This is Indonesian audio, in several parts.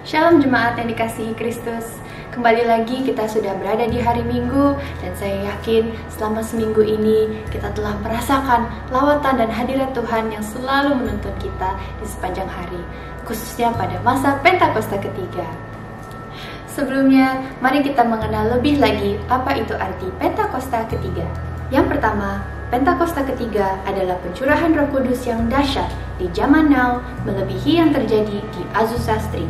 Shalom jemaat yang dikasihi Kristus. Kembali lagi kita sudah berada di hari Minggu, dan saya yakin selama seminggu ini kita telah merasakan lawatan dan hadirat Tuhan yang selalu menuntun kita di sepanjang hari, khususnya pada masa Pentakosta ketiga. Sebelumnya, mari kita mengenal lebih lagi apa itu arti Pentakosta ketiga. Yang pertama, Pentakosta ketiga adalah pencurahan Roh Kudus yang dahsyat di zaman now, melebihi yang terjadi di Azusa Street.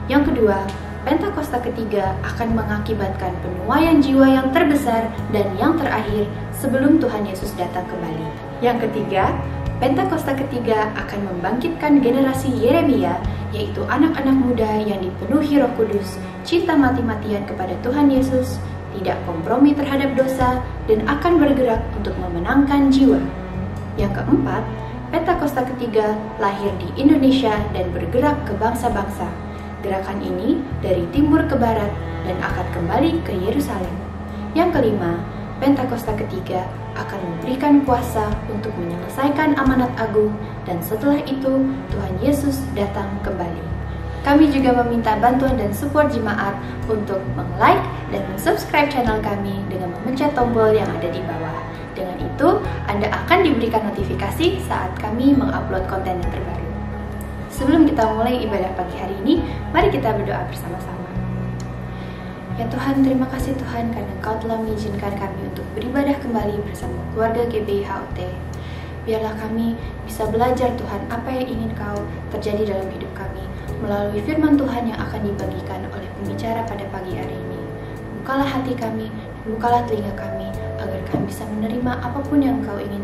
Yang kedua, Pentakosta ketiga akan mengakibatkan penuaian jiwa yang terbesar dan yang terakhir sebelum Tuhan Yesus datang kembali. Yang ketiga, Pentakosta ketiga akan membangkitkan generasi Yeremia, yaitu anak-anak muda yang dipenuhi Roh Kudus, cinta mati-matian kepada Tuhan Yesus, tidak kompromi terhadap dosa, dan akan bergerak untuk memenangkan jiwa. Yang keempat, Pentakosta ketiga lahir di Indonesia dan bergerak ke bangsa-bangsa. Gerakan ini dari timur ke barat dan akan kembali ke Yerusalem. Yang kelima, Pentakosta ketiga akan memberikan kuasa untuk menyelesaikan amanat agung, dan setelah itu Tuhan Yesus datang kembali. Kami juga meminta bantuan dan support jemaat untuk meng-like dan subscribe channel kami dengan memencet tombol yang ada di bawah. Dengan itu, Anda akan diberikan notifikasi saat kami mengupload konten yang terbaru. Sebelum kita mulai ibadah pagi hari ini, mari kita berdoa bersama-sama. Ya Tuhan, terima kasih Tuhan karena Engkau telah mengizinkan kami untuk beribadah kembali bersama keluarga GBI HUT. Biarlah kami bisa belajar Tuhan apa yang ingin Kau terjadi dalam hidup kami melalui firman Tuhan yang akan dibagikan oleh pembicara pada pagi hari ini. Bukalah hati kami, bukalah telinga kami, agar kami bisa menerima apapun yang Kau ingin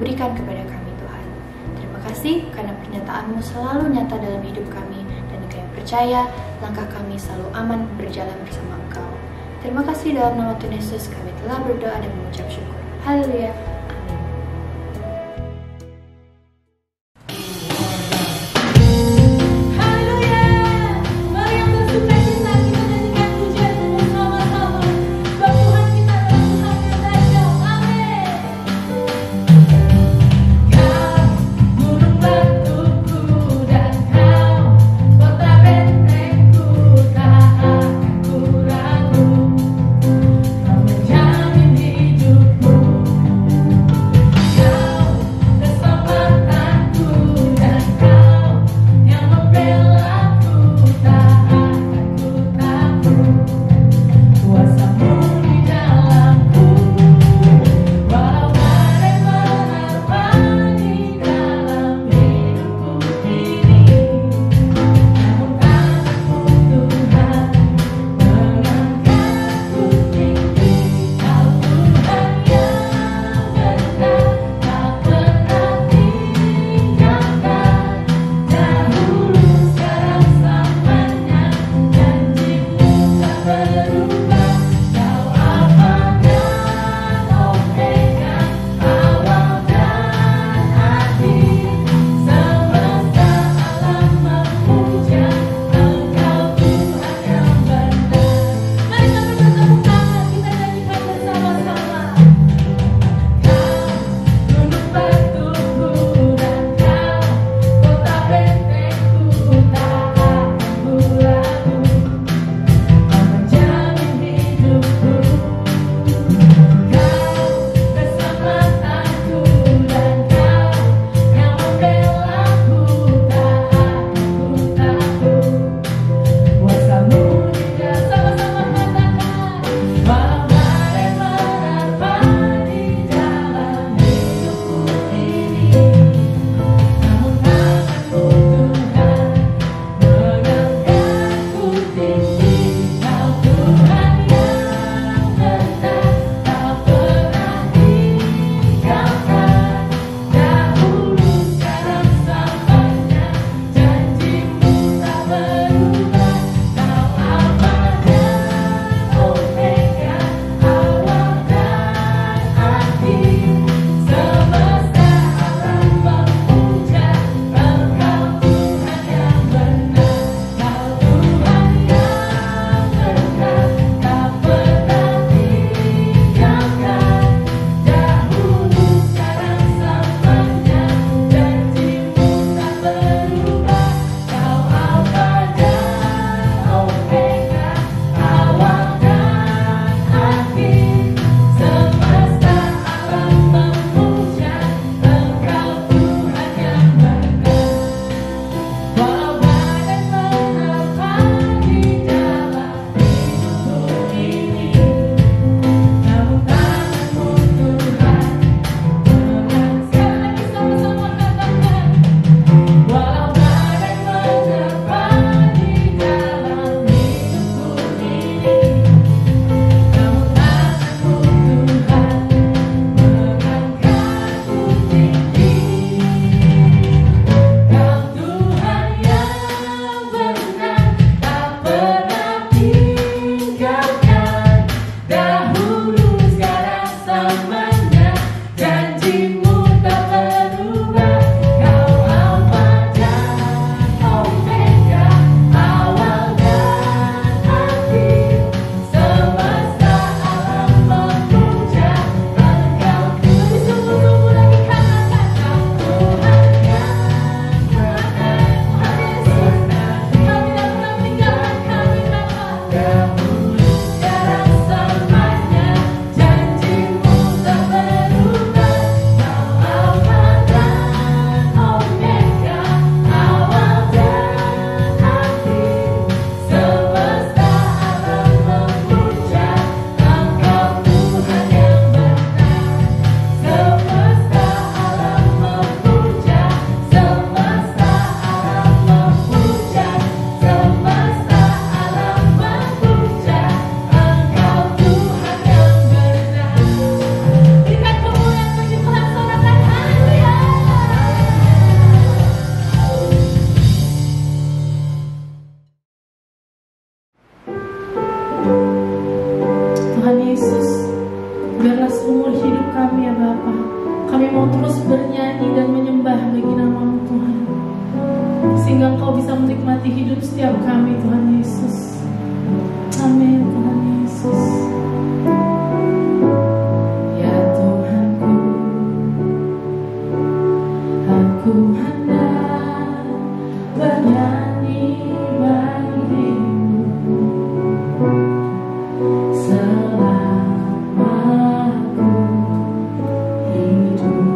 berikan kepada kami. Terima kasih karena pernyataan-Mu selalu nyata dalam hidup kami, dan kami percaya langkah kami selalu aman berjalan bersama Engkau. Terima kasih dalam nama Tuhan Yesus kami telah berdoa dan mengucap syukur. Haleluya. Amin. Bapa. Kami mau terus bernyanyi dan menyembah bagi nama-Mu Tuhan, sehingga Engkau bisa menikmati hidup setiap kami Tuhan Yesus. Amin Tuhan Yesus. Ya Tuhanku, aku hendak bernyanyi bagimu selama aku hidup.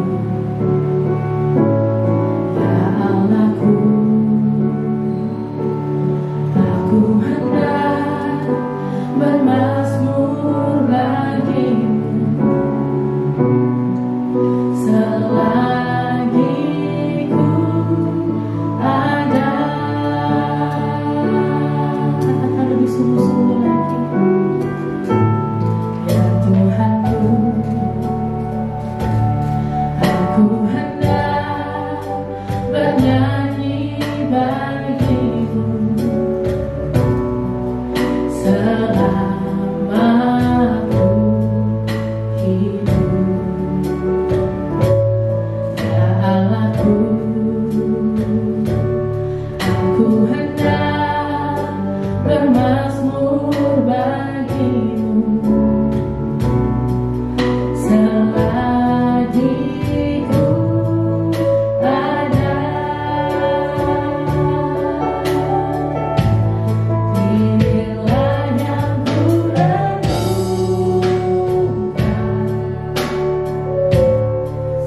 Ya Allahku, aku hendak bermazmur bagimu selagi ku ada. Katakan lebih sungguh-sungguh lagi. Ya Tuhanku, aku hendak bernyanyi bagimu selama aku hidup. Ya Allahku, aku hendak bermazmur bagimu selagi ku ada. Inilah yang ku renungkan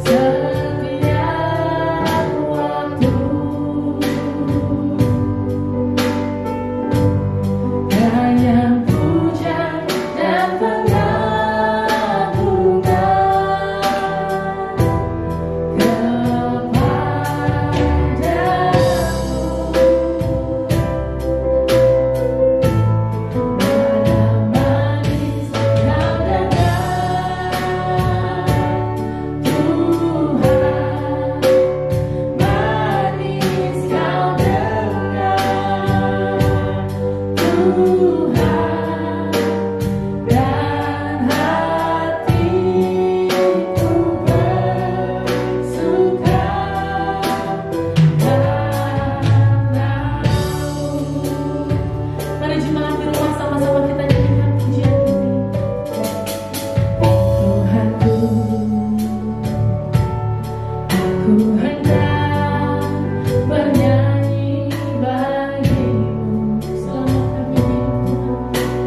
setiap waktu, dan yang puja dan pengagungan kepadamu. Mari jemaat di rumah sama-sama kita nyanyikan pujian ini. Tuhanku, aku hendak bernyanyi bagimu selama kami hidup Tuhan.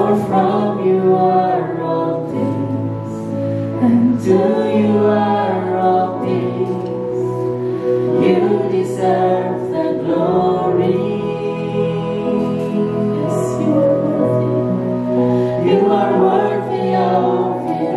You are worthy of it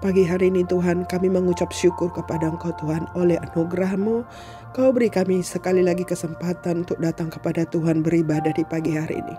Pagi hari ini Tuhan, kami mengucap syukur kepada Engkau Tuhan, oleh anugerah-Mu Kau beri kami sekali lagi kesempatan untuk datang kepada Tuhan beribadah di pagi hari ini.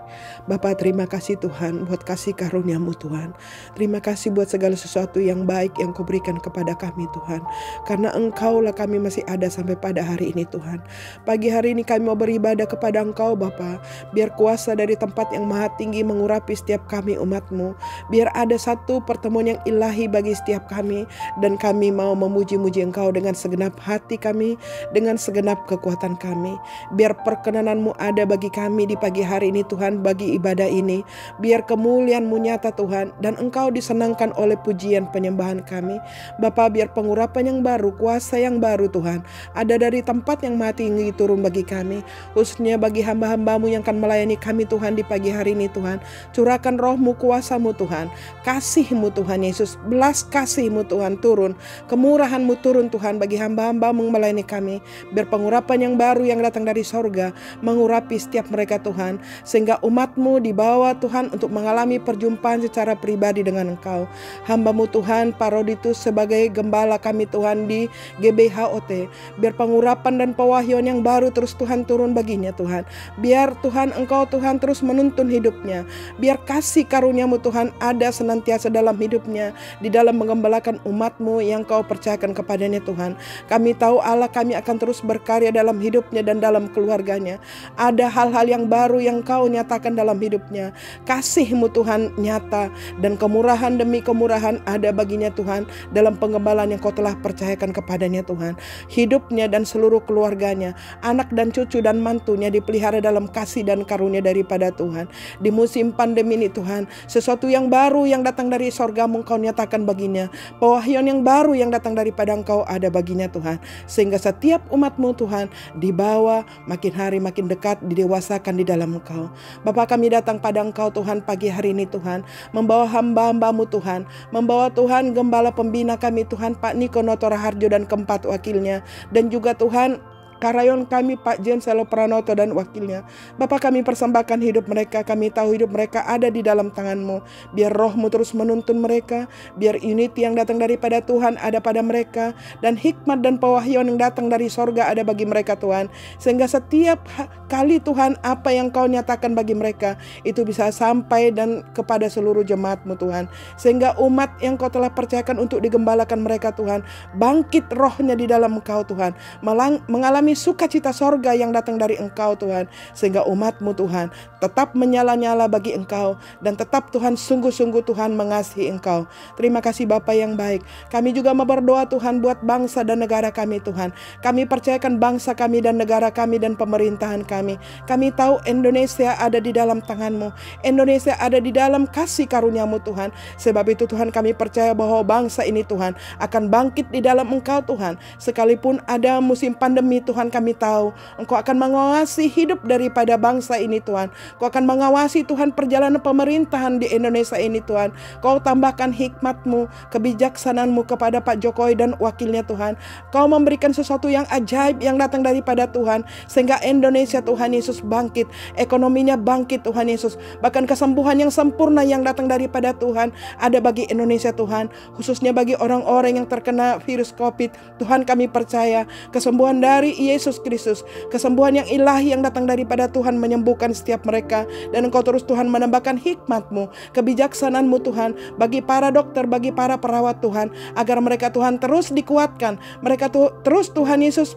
Bapa, terima kasih Tuhan buat kasih karunia-Mu Tuhan. Terima kasih buat segala sesuatu yang baik yang Kau berikan kepada kami Tuhan. Karena Engkau-lah kami masih ada sampai pada hari ini Tuhan. Pagi hari ini kami mau beribadah kepada Engkau Bapa. Biar kuasa dari tempat yang maha tinggi mengurapi setiap kami umat-Mu. Biar ada satu pertemuan yang ilahi bagi setiap kami. Dan kami mau memuji-muji Engkau dengan segenap hati kami, dengan segenap kekuatan kami. Biar perkenanan-Mu ada bagi kami di pagi hari ini Tuhan, bagi ibadah ini. Biar kemuliaan-Mu nyata Tuhan, dan Engkau disenangkan oleh pujian penyembahan kami. Bapa, biar pengurapan yang baru, kuasa yang baru Tuhan, ada dari tempat yang maha tinggi turun bagi kami. Khususnya bagi hamba-hamba-Mu yang akan melayani kami Tuhan di pagi hari ini Tuhan. Curahkan roh-Mu, kuasa-Mu Tuhan, kasih-Mu Tuhan Yesus, belas kasih-Mu Tuhan turun, kemurahan-Mu turun Tuhan bagi hamba-hamba-Mu melayani kami. Biar pengurapan yang baru yang datang dari sorga mengurapi setiap mereka Tuhan, sehingga umat-Mu dibawa Tuhan untuk mengalami perjumpaan secara pribadi dengan Engkau. Hamba-Mu Tuhan Paroditus sebagai gembala kami Tuhan di GBHOT, biar pengurapan dan pewahyuan yang baru terus Tuhan turun baginya Tuhan. Biar Tuhan Engkau Tuhan terus menuntun hidupnya. Biar kasih karunia-Mu Tuhan ada senantiasa dalam hidupnya, di dalam menggembalakan umat-Mu yang Kau percayakan kepadanya Tuhan. Kami tahu Allah, kami akan terus berkarya dalam hidupnya dan dalam keluarganya. Ada hal-hal yang baru yang Kau nyatakan dalam hidupnya. Kasih-Mu Tuhan nyata, dan kemurahan demi kemurahan ada baginya Tuhan dalam penggembalaan yang Kau telah percayakan kepadanya Tuhan. Hidupnya dan seluruh keluarganya, anak dan cucu dan mantunya dipelihara dalam kasih dan karunia daripada Tuhan. Di musim pandemi ini Tuhan, sesuatu yang baru yang datang dari sorga-Mu Kau nyatakan baginya. Pewahyuan yang baru yang datang daripada Engkau ada baginya Tuhan. Sehingga setiap umat-Mu Tuhan dibawa makin hari makin dekat, didewasakan di dalam Engkau. Bapa, kami datang pada Engkau Tuhan pagi hari ini Tuhan, membawa hamba-hamba-Mu Tuhan, membawa Tuhan gembala pembina kami Tuhan Pak Niko Noto Raharjo dan keempat wakilnya, dan juga Tuhan Karayon kami Pak Jen Selo Pranoto dan wakilnya. Bapa, kami persembahkan hidup mereka. Kami tahu hidup mereka ada di dalam tangan-Mu. Biar roh-Mu terus menuntun mereka. Biar unity yang datang daripada Tuhan ada pada mereka. Dan hikmat dan pewahyuan yang datang dari sorga ada bagi mereka Tuhan. Sehingga setiap kali Tuhan apa yang Kau nyatakan bagi mereka itu bisa sampai dan kepada seluruh jemaat-Mu Tuhan. Sehingga umat yang Kau telah percayakan untuk digembalakan mereka Tuhan, bangkit rohnya di dalam Engkau Tuhan, mengalami sukacita sorga yang datang dari Engkau Tuhan. Sehingga umat-Mu Tuhan tetap menyala-nyala bagi Engkau, dan tetap Tuhan sungguh-sungguh Tuhan mengasihi Engkau. Terima kasih Bapa yang baik. Kami juga mau berdoa Tuhan buat bangsa dan negara kami Tuhan. Kami percayakan bangsa kami dan negara kami dan pemerintahan kami. Kami tahu Indonesia ada di dalam tangan-Mu. Indonesia ada di dalam kasih karunia-Mu Tuhan. Sebab itu Tuhan, kami percaya bahwa bangsa ini Tuhan akan bangkit di dalam Engkau Tuhan. Sekalipun ada musim pandemi Tuhan, kami tahu Engkau akan mengawasi hidup daripada bangsa ini Tuhan. Kau akan mengawasi Tuhan perjalanan pemerintahan di Indonesia ini Tuhan. Kau tambahkan hikmat-Mu, kebijaksanaan-Mu kepada Pak Jokowi dan wakilnya Tuhan. Kau memberikan sesuatu yang ajaib yang datang daripada Tuhan, sehingga Indonesia Tuhan Yesus bangkit, ekonominya bangkit Tuhan Yesus. Bahkan kesembuhan yang sempurna yang datang daripada Tuhan ada bagi Indonesia Tuhan, khususnya bagi orang-orang yang terkena virus COVID. Tuhan, kami percaya kesembuhan dari Yesus Kristus, kesembuhan yang ilahi yang datang daripada Tuhan menyembuhkan setiap mereka. Dan Engkau terus Tuhan menambahkan hikmat-Mu, kebijaksanaan-Mu Tuhan bagi para dokter, bagi para perawat Tuhan, agar mereka Tuhan terus dikuatkan. Mereka terus Tuhan Yesus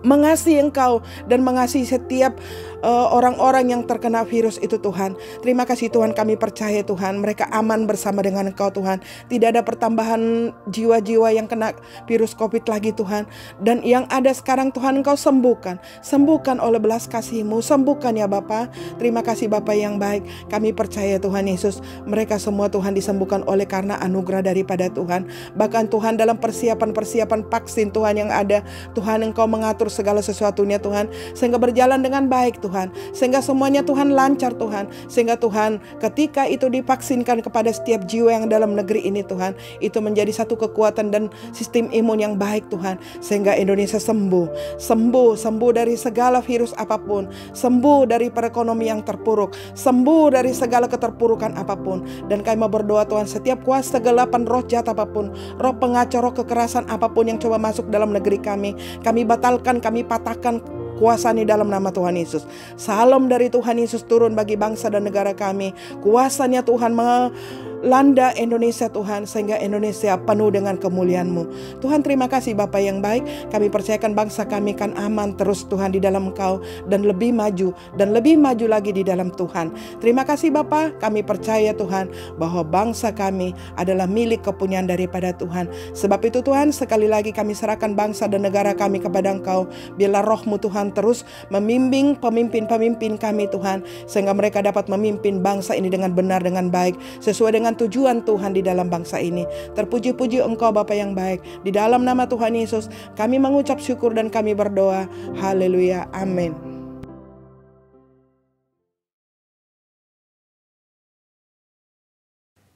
mengasihi Engkau dan mengasihi setiap orang-orang yang terkena virus itu Tuhan. Terima kasih Tuhan, kami percaya Tuhan mereka aman bersama dengan Engkau Tuhan. Tidak ada pertambahan jiwa-jiwa yang kena virus COVID lagi Tuhan. Dan yang ada sekarang Tuhan Engkau sembuhkan oleh belas kasih-Mu, sembuhkan ya Bapa. Terima kasih Bapa yang baik. Kami percaya Tuhan Yesus, mereka semua Tuhan disembuhkan oleh karena anugerah daripada Tuhan. Bahkan Tuhan dalam persiapan vaksin Tuhan yang ada, Tuhan Engkau mengatur segala sesuatunya Tuhan, sehingga berjalan dengan baik Tuhan, sehingga semuanya Tuhan lancar Tuhan, sehingga Tuhan ketika itu divaksinkan kepada setiap jiwa yang dalam negeri ini Tuhan, itu menjadi satu kekuatan dan sistem imun yang baik Tuhan, sehingga Indonesia sembuh dari segala virus apapun, sembuh dari perekonomian yang terpuruk, sembuh dari segala keterpurukan apapun. Dan kami mau berdoa Tuhan, setiap kuasa kegelapan, roh jahat apapun, roh pengacau, roh kekerasan apapun yang coba masuk dalam negeri kami batalkan, kami patahkan kuasanya dalam nama Tuhan Yesus. Salam dari Tuhan Yesus turun bagi bangsa dan negara kami. Kuasanya Tuhan melanda Indonesia Tuhan, sehingga Indonesia penuh dengan kemuliaan-Mu. Tuhan, terima kasih Bapa yang baik. Kami percayakan bangsa kami kan aman terus Tuhan di dalam Engkau, dan lebih maju lagi di dalam Tuhan. Terima kasih Bapa, kami percaya Tuhan bahwa bangsa kami adalah milik kepunyaan daripada Tuhan. Sebab itu Tuhan, sekali lagi kami serahkan bangsa dan negara kami kepada Engkau. Biarlah roh-Mu Tuhan terus membimbing pemimpin-pemimpin kami Tuhan, sehingga mereka dapat memimpin bangsa ini dengan benar, dengan baik, sesuai dengan tujuan Tuhan di dalam bangsa ini. Terpuji-puji Engkau Bapa yang baik. Di dalam nama Tuhan Yesus kami mengucap syukur dan kami berdoa. Haleluya. Amin.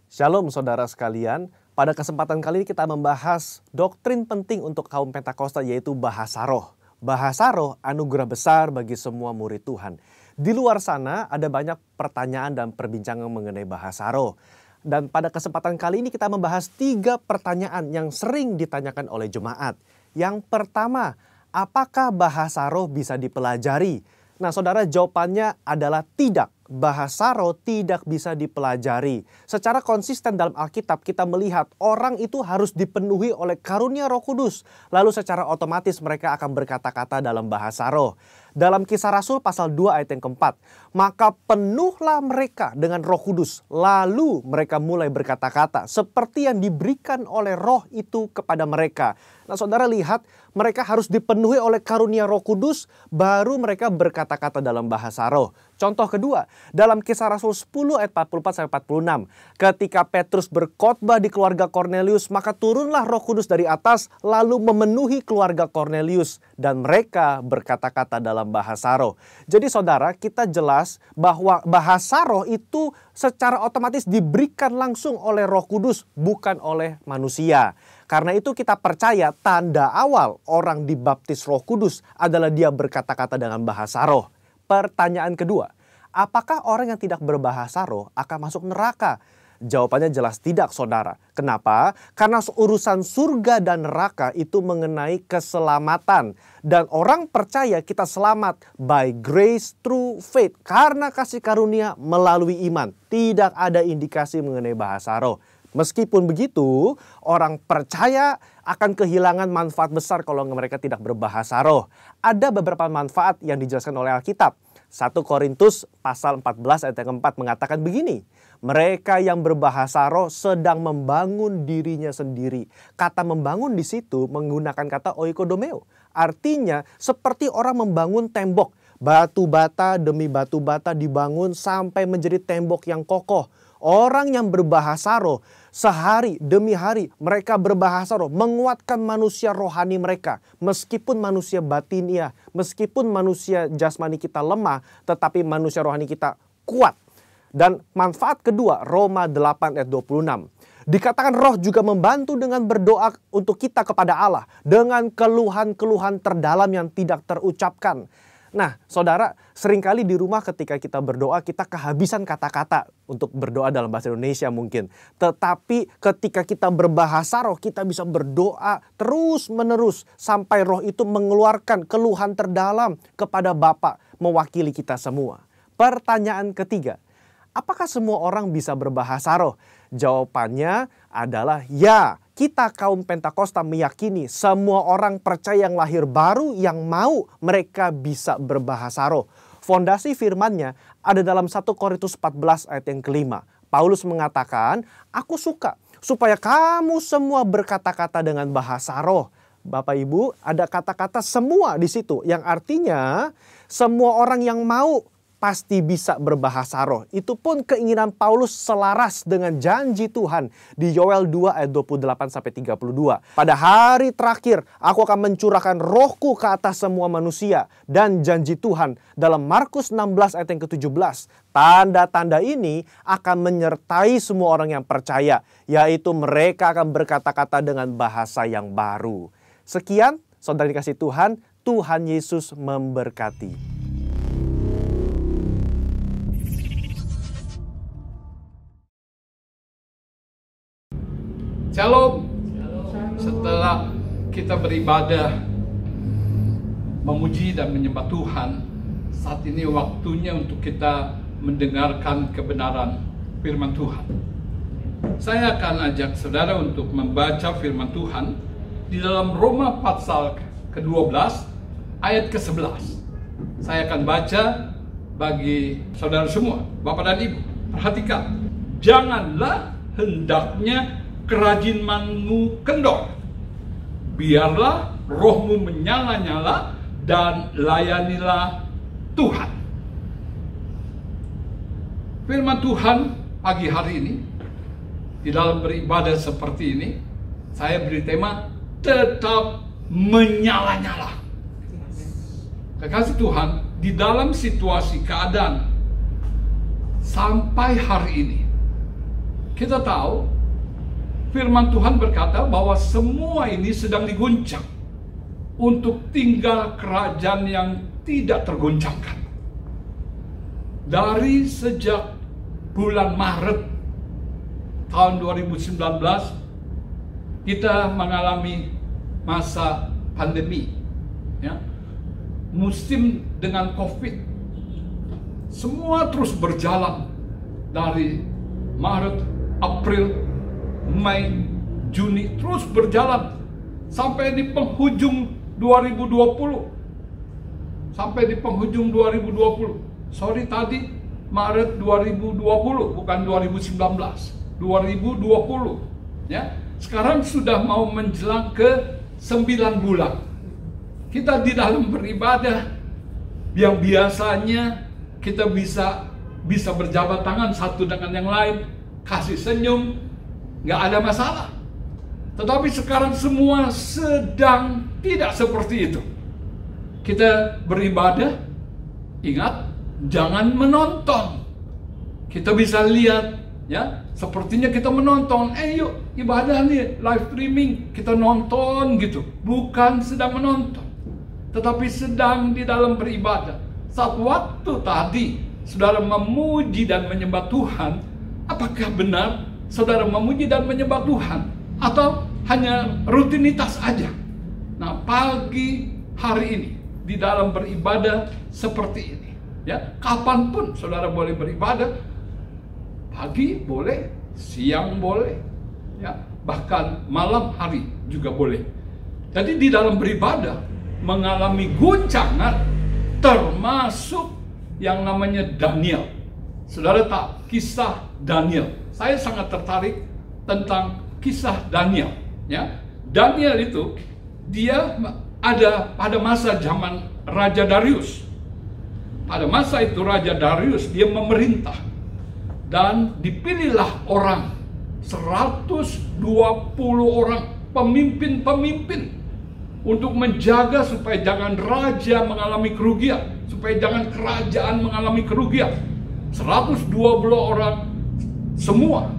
Shalom saudara sekalian. Pada kesempatan kali ini kita membahas doktrin penting untuk kaum Pentakosta, yaitu bahasa roh. Bahasa roh anugerah besar bagi semua murid Tuhan. Di luar sana ada banyak pertanyaan dan perbincangan mengenai bahasa roh. Dan pada kesempatan kali ini kita membahas 3 pertanyaan yang sering ditanyakan oleh jemaat. Yang pertama, apakah bahasa roh bisa dipelajari? Nah saudara, jawabannya adalah tidak. Bahasa roh tidak bisa dipelajari. Secara konsisten dalam Alkitab kita melihat orang itu harus dipenuhi oleh karunia Roh Kudus. Lalu secara otomatis mereka akan berkata-kata dalam bahasa roh. Dalam Kisah Rasul pasal 2 ayat yang keempat, maka penuhlah mereka dengan Roh Kudus, lalu mereka mulai berkata-kata seperti yang diberikan oleh roh itu kepada mereka. Nah saudara lihat, mereka harus dipenuhi oleh karunia Roh Kudus, baru mereka berkata-kata dalam bahasa roh. Contoh kedua, dalam Kisah Rasul 10 ayat 44-46. Ketika Petrus berkhotbah di keluarga Kornelius, maka turunlah Roh Kudus dari atas lalu memenuhi keluarga Kornelius, dan mereka berkata-kata dalam bahasa roh. Jadi saudara, kita jelas bahwa bahasa roh itu secara otomatis diberikan langsung oleh Roh Kudus, bukan oleh manusia. Karena itu kita percaya tanda awal orang dibaptis Roh Kudus adalah dia berkata-kata dengan bahasa roh. Pertanyaan kedua, apakah orang yang tidak berbahasa roh akan masuk neraka? Jawabannya jelas tidak saudara. Kenapa? Karena urusan surga dan neraka itu mengenai keselamatan. Dan orang percaya kita selamat by grace through faith. Karena kasih karunia melalui iman. Tidak ada indikasi mengenai bahasa roh. Meskipun begitu, orang percaya akan kehilangan manfaat besar kalau mereka tidak berbahasa roh. Ada beberapa manfaat yang dijelaskan oleh Alkitab. 1 Korintus pasal 14 ayat yang keempat mengatakan begini. Mereka yang berbahasa roh sedang membangun dirinya sendiri. Kata membangun di situ menggunakan kata oikodomeo. Artinya seperti orang membangun tembok. Batu bata demi batu bata dibangun sampai menjadi tembok yang kokoh. Orang yang berbahasa roh sehari demi hari mereka berbahasa roh menguatkan manusia rohani mereka. Meskipun manusia batinia, meskipun manusia jasmani kita lemah, tetapi manusia rohani kita kuat. Dan manfaat kedua, Roma 8 ayat 26. Dikatakan roh juga membantu dengan berdoa untuk kita kepada Allah dengan keluhan-keluhan terdalam yang tidak terucapkan. Nah, saudara, seringkali di rumah ketika kita berdoa, kita kehabisan kata-kata untuk berdoa dalam bahasa Indonesia mungkin. Tetapi ketika kita berbahasa roh, kita bisa berdoa terus-menerus sampai roh itu mengeluarkan keluhan terdalam kepada Bapa mewakili kita semua. Pertanyaan ketiga, apakah semua orang bisa berbahasa roh? Jawabannya adalah ya. Kita kaum Pentakosta meyakini semua orang percaya yang lahir baru yang mau mereka bisa berbahasa roh. Fondasi firman-Nya ada dalam 1 Korintus 14 ayat yang kelima. Paulus mengatakan, aku suka supaya kamu semua berkata-kata dengan bahasa roh. Bapak Ibu, ada kata-kata semua di situ yang artinya semua orang yang mau pasti bisa berbahasa roh. Itu pun keinginan Paulus selaras dengan janji Tuhan di Yoel 2 ayat 28-32. Pada hari terakhir aku akan mencurahkan rohku ke atas semua manusia. Dan janji Tuhan dalam Markus 16 ayat yang ke-17. Tanda-tanda ini akan menyertai semua orang yang percaya, yaitu mereka akan berkata-kata dengan bahasa yang baru. Sekian, saudara dikasih Tuhan, Tuhan Yesus memberkati. Shalom. Setelah kita beribadah, memuji dan menyembah Tuhan, saat ini waktunya untuk kita mendengarkan kebenaran firman Tuhan. Saya akan ajak saudara untuk membaca firman Tuhan di dalam Roma pasal ke-12 ayat ke-11. Saya akan baca bagi saudara semua, Bapak dan Ibu. Perhatikan, janganlah hendaknya kerajimanmu kendor, biarlah rohmu menyala-nyala dan layanilah Tuhan. Firman Tuhan pagi hari ini, di dalam beribadah seperti ini, saya beri tema tetap menyala-nyala. Kekasih Tuhan, di dalam situasi keadaan sampai hari ini, kita tahu firman Tuhan berkata bahwa semua ini sedang diguncang untuk tinggal kerajaan yang tidak tergoncangkan. Dari sejak bulan Maret tahun 2019, kita mengalami masa pandemi, ya. Musim dengan COVID. Semua terus berjalan dari Maret, April, Mei, Juni, terus berjalan sampai di penghujung 2020. Sampai di penghujung 2020. Sorry tadi Maret 2020, bukan 2019. 2020. Ya. Sekarang sudah mau menjelang ke 9 bulan. Kita di dalam beribadah yang biasanya kita bisa berjabat tangan satu dengan yang lain, kasih senyum, nggak ada masalah. Tetapi sekarang semua sedang tidak seperti itu. Kita beribadah, ingat, jangan menonton. Kita bisa lihat, ya, sepertinya kita menonton. Yuk, ibadah nih, live streaming, kita nonton gitu. Bukan sedang menonton, tetapi sedang di dalam beribadah. Saat waktu tadi, saudara memuji dan menyembah Tuhan, apakah benar saudara memuji dan menyembah Tuhan atau hanya rutinitas aja? Nah, pagi hari ini di dalam beribadah seperti ini, ya, kapanpun saudara boleh beribadah, pagi boleh, siang boleh, ya, bahkan malam hari juga boleh. Jadi di dalam beribadah mengalami guncangan, termasuk yang namanya Daniel. Saudara tahu kisah Daniel? Saya sangat tertarik tentang kisah Daniel, ya. Daniel itu dia ada pada masa zaman Raja Darius. Pada masa itu Raja Darius dia memerintah dan dipilihlah orang 120 orang pemimpin-pemimpin untuk menjaga supaya jangan raja mengalami kerugian, supaya jangan kerajaan mengalami kerugian. 120 orang, semua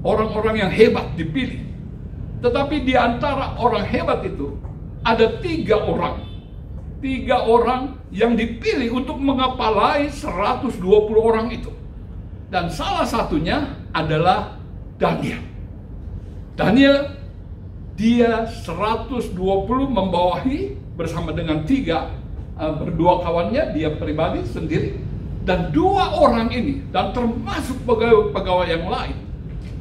orang-orang yang hebat dipilih. Tetapi di antara orang hebat itu ada 3 orang. 3 orang yang dipilih untuk mengepalai 120 orang itu. Dan salah satunya adalah Daniel. Daniel, dia 120 membawahi bersama dengan 3 berdua kawannya, dia pribadi sendiri. Dan 2 orang ini, dan termasuk pegawai-pegawai yang lain,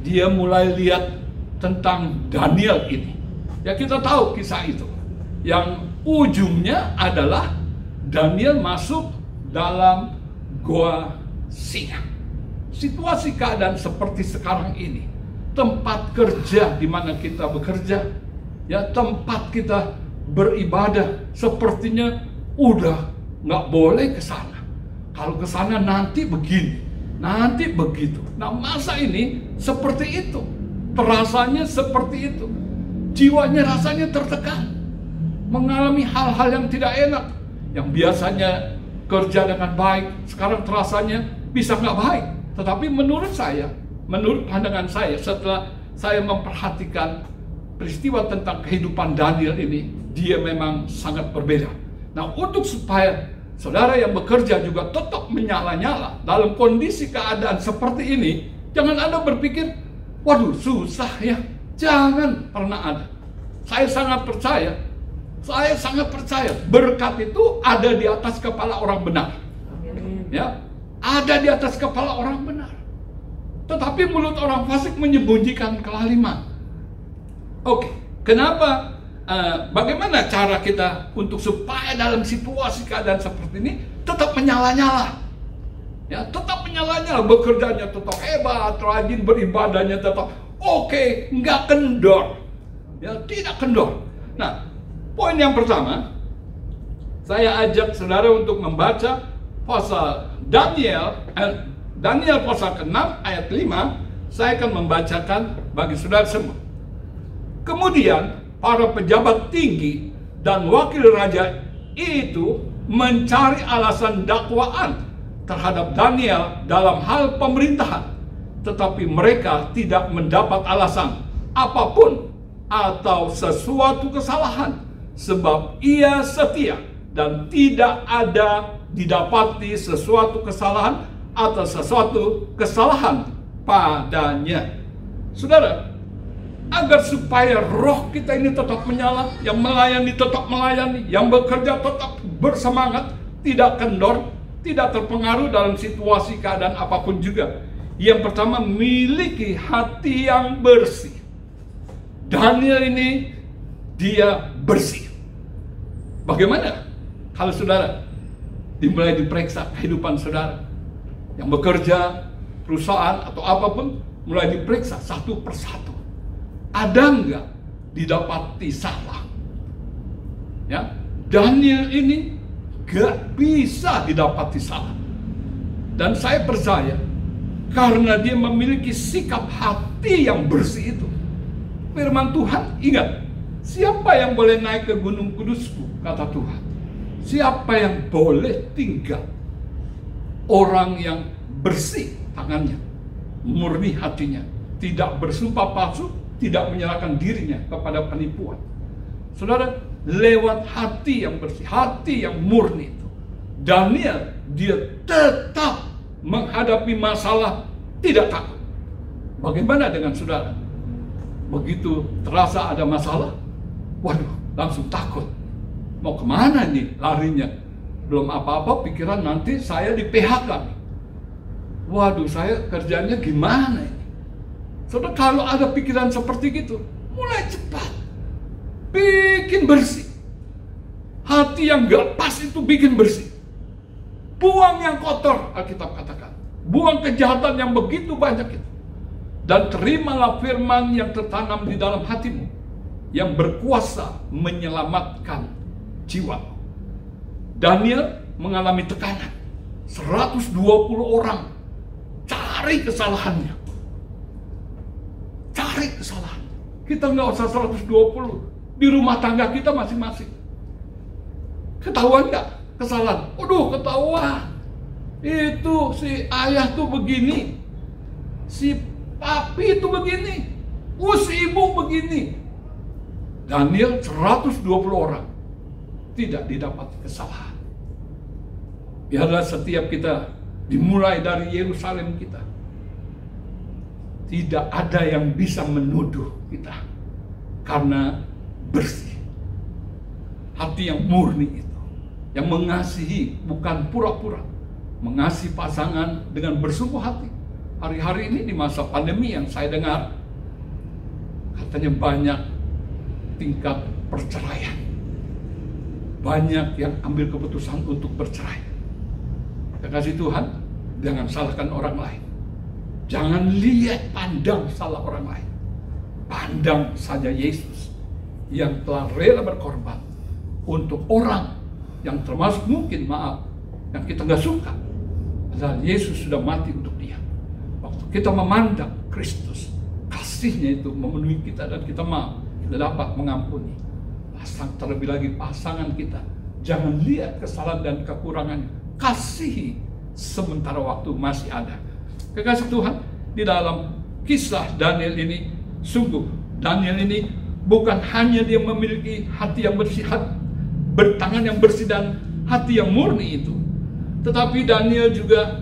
dia mulai lihat tentang Daniel ini. Ya, kita tahu kisah itu. Yang ujungnya adalah Daniel masuk dalam goa singa. Situasi keadaan seperti sekarang ini, tempat kerja di mana kita bekerja, ya, tempat kita beribadah, sepertinya udah nggak boleh ke sana. Kalau ke sana nanti begini, nanti begitu. Nah, masa ini seperti itu. Terasanya seperti itu. Jiwanya rasanya tertekan. Mengalami hal-hal yang tidak enak. Yang biasanya kerja dengan baik, sekarang terasanya bisa nggak baik. Tetapi menurut saya, menurut pandangan saya, setelah saya memperhatikan peristiwa tentang kehidupan Daniel ini, dia memang sangat berbeda. Nah, untuk supaya saudara yang bekerja juga tetap menyala-nyala dalam kondisi keadaan seperti ini, jangan Anda berpikir, waduh susah ya. Jangan pernah ada. Saya sangat percaya berkat itu ada di atas kepala orang benar. Ya, ada di atas kepala orang benar. Tetapi mulut orang fasik menyembunyikan kelaliman. Oke, kenapa? Bagaimana cara kita untuk supaya dalam situasi keadaan seperti ini tetap menyala-nyala? Ya, tetap menyala-nyala, bekerjanya tetap hebat, rajin beribadahnya tetap oke, nggak kendor. Ya, tidak kendor. Nah, poin yang pertama, saya ajak saudara untuk membaca pasal Daniel pasal ke-6 ayat 5. Saya akan membacakan bagi saudara semua. Kemudian para pejabat tinggi dan wakil raja itu mencari alasan dakwaan terhadap Daniel dalam hal pemerintahan, tetapi mereka tidak mendapat alasan apapun atau sesuatu kesalahan, sebab ia setia dan tidak ada didapati sesuatu kesalahan atau sesuatu kesalahan padanya. Saudara, agar supaya roh kita ini tetap menyala, yang melayani tetap melayani, yang bekerja tetap bersemangat, tidak kendor, tidak terpengaruh dalam situasi keadaan apapun juga. Yang pertama, miliki hati yang bersih. Daniel ini dia bersih. Bagaimana kalau saudara dimulai diperiksa kehidupan saudara yang bekerja, perusahaan atau apapun, mulai diperiksa satu persatu. Ada nggak didapati salah? Ya, Daniel ini gak bisa didapati salah. Dan saya percaya karena dia memiliki sikap hati yang bersih itu. Firman Tuhan, ingat, siapa yang boleh naik ke gunung kudusku, kata Tuhan. Siapa yang boleh tinggal? Orang yang bersih tangannya, murni hatinya, tidak bersumpah palsu, tidak menyerahkan dirinya kepada penipuan. Saudara, lewat hati yang bersih, hati yang murni itu, Daniel dia tetap menghadapi masalah tidak takut. Bagaimana dengan saudara? Begitu terasa ada masalah, waduh, langsung takut. Mau kemana nih larinya? Belum apa-apa pikiran nanti saya di PHK. Waduh, saya kerjanya gimana ini? Saudara, kalau ada pikiran seperti gitu, mulai cepat bikin bersih. Hati yang gak pas itu bikin bersih. Buang yang kotor, Alkitab katakan. Buang kejahatan yang begitu banyak itu. Dan terimalah firman yang tertanam di dalam hatimu, yang berkuasa menyelamatkan jiwa. Daniel mengalami tekanan. 120 orang cari kesalahannya. Cari kesalahan. Kita nggak usah 120. Di rumah tangga kita masing-masing. Ketahuan nggak kesalahan? Waduh, ketahuan. Itu si ayah tuh begini. Si papi itu begini. Si ibu begini. Daniel 120 orang tidak didapat kesalahan. Biarlah setiap kita dimulai dari Yerusalem kita. Tidak ada yang bisa menuduh kita karena bersih. Hati yang murni itu, yang mengasihi bukan pura-pura, mengasihi pasangan dengan bersungguh hati. Hari-hari ini di masa pandemi yang saya dengar, katanya banyak tingkat perceraian. Banyak yang ambil keputusan untuk bercerai. Kekasih Tuhan, jangan salahkan orang lain. Jangan lihat pandang salah orang lain. Pandang saja Yesus yang telah rela berkorban untuk orang yang termasuk mungkin, maaf, yang kita nggak suka. Padahal Yesus sudah mati untuk dia. Waktu kita memandang Kristus, kasih-Nya itu memenuhi kita dan kita mau, kita dapat mengampuni. Terlebih lagi pasangan kita, jangan lihat kesalahan dan kekurangannya, kasihi sementara waktu masih ada. Kekasih Tuhan, di dalam kisah Daniel ini, sungguh Daniel ini bukan hanya dia memiliki hati yang bersih, bertangan yang bersih dan hati yang murni itu, tetapi Daniel juga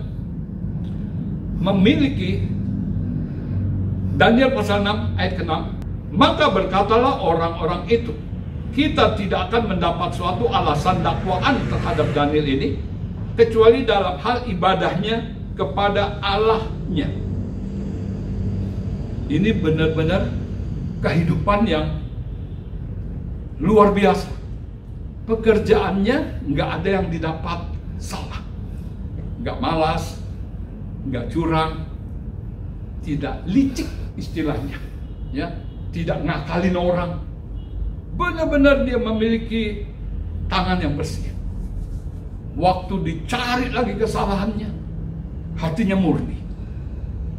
memiliki, Daniel pasal 6 ayat ke-6, maka berkatalah orang-orang itu, kita tidak akan mendapat suatu alasan dakwaan terhadap Daniel ini, kecuali dalam hal ibadahnya kepada Allahnya. Ini benar-benar kehidupan yang luar biasa. Pekerjaannya nggak ada yang didapat salah, nggak malas, nggak curang, tidak licik istilahnya, ya, tidak ngakalin orang. Benar-benar dia memiliki tangan yang bersih. Waktu dicari lagi kesalahannya, hatinya murni,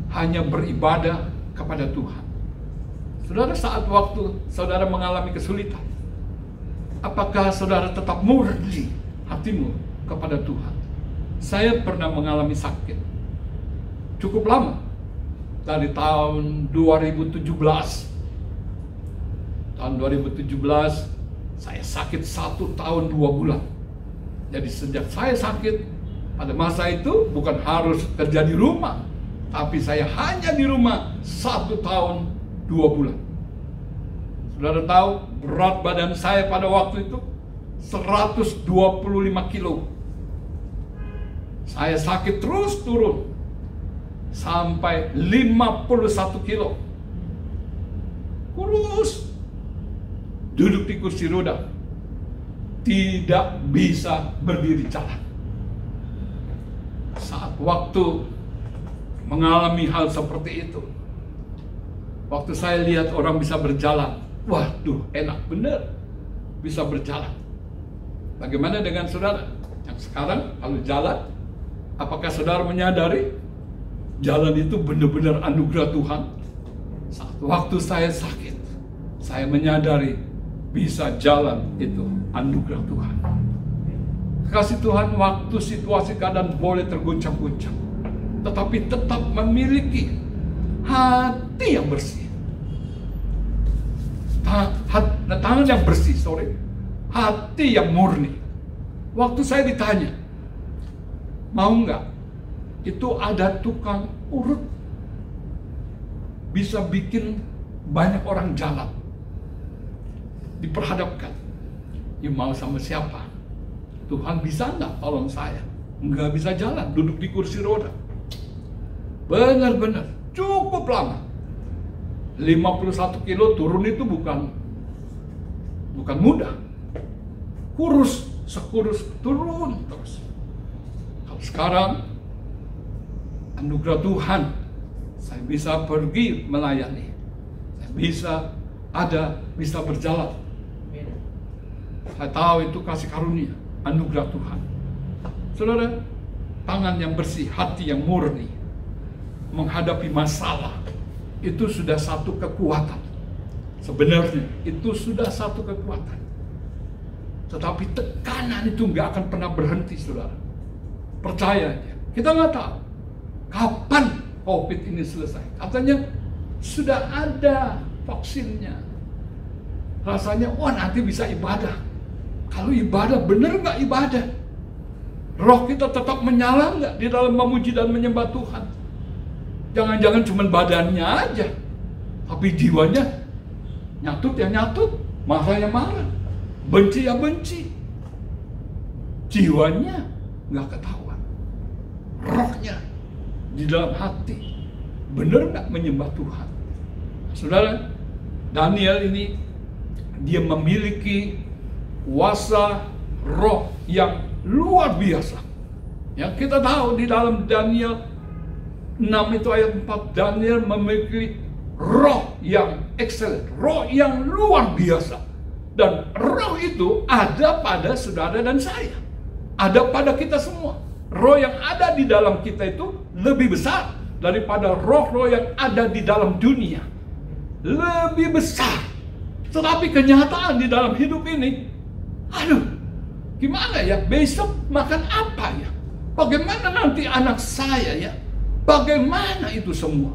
hanya beribadah kepada Tuhan. Saudara, saat waktu saudara mengalami kesulitan, apakah saudara tetap murni hatimu kepada Tuhan? Saya pernah mengalami sakit cukup lama, dari tahun 2017. Tahun 2017 saya sakit 1 tahun 2 bulan. Jadi sejak saya sakit, pada masa itu bukan harus kerja di rumah, tapi saya hanya di rumah 1 tahun 2 bulan. Saudara tahu berat badan saya pada waktu itu 125 kilo. Saya sakit terus turun sampai 51 kilo. Kurus, duduk di kursi roda, tidak bisa berdiri jalan. Saat waktu mengalami hal seperti itu, waktu saya lihat orang bisa berjalan, waduh, enak bener bisa berjalan. Bagaimana dengan saudara yang sekarang kalau jalan? Apakah saudara menyadari jalan itu benar-benar anugerah Tuhan? Saat waktu saya sakit, saya menyadari bisa jalan itu anugerah Tuhan. Kasih Tuhan, waktu situasi keadaan boleh terguncang-guncang, tetapi tetap memiliki hati yang bersih. Tangan yang bersih, hati yang murni. Waktu saya ditanya, mau nggak? Itu ada tukang urut, bisa bikin banyak orang jalan. Diperhadapkan, ya mau sama siapa? Tuhan bisa nggak tolong saya? Nggak bisa jalan, duduk di kursi roda. Benar-benar cukup lama. 51 kilo turun itu bukan mudah. Kurus, sekurus turun terus. Kalau sekarang anugerah Tuhan, saya bisa pergi melayani, saya bisa berjalan. Saya tahu itu kasih karunia, anugerah Tuhan. Saudara, tangan yang bersih, hati yang murni, menghadapi masalah, itu sudah satu kekuatan. Sebenarnya itu sudah satu kekuatan. Tetapi tekanan itu nggak akan pernah berhenti, saudara. Percaya aja. Kita nggak tahu kapan COVID ini selesai. Katanya sudah ada vaksinnya. Rasanya, wah nanti bisa ibadah. Kalau ibadah, bener nggak ibadah? Roh kita tetap menyala nggak di dalam memuji dan menyembah Tuhan? Jangan-jangan cuma badannya aja, tapi jiwanya nyatut ya nyatut, marah ya marah, benci ya benci. Jiwanya nggak ketahuan, rohnya di dalam hati bener nggak menyembah Tuhan? Saudara, Daniel ini dia memiliki kuasa roh yang luar biasa. Yang kita tahu di dalam Daniel 6 itu ayat 4, Daniel memiliki roh yang excellent, roh yang luar biasa. Dan roh itu ada pada saudara dan saya, ada pada kita semua. roh yang ada di dalam kita itu lebih besar daripada roh-roh yang ada di dalam dunia. Lebih besar. Tetapi kenyataan di dalam hidup ini, aduh, gimana ya? Besok makan apa ya? Bagaimana nanti anak saya ya? Bagaimana itu semua?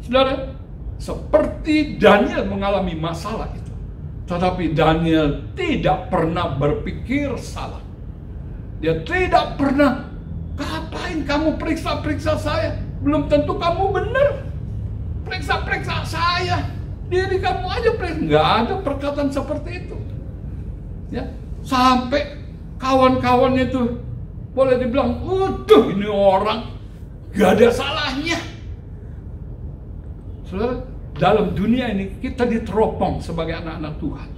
Saudara, seperti Daniel mengalami masalah itu. Tetapi Daniel tidak pernah berpikir salah. Dia tidak pernah, ngapain kamu periksa-periksa saya? Belum tentu kamu benar. Periksa-periksa saya. Diri kamu aja periksa. Nggak ada perkataan seperti itu. Ya, sampai kawan-kawannya itu boleh dibilang, waduh ini orang gak ada salahnya. Saudara, dalam dunia ini kita diteropong sebagai anak-anak Tuhan.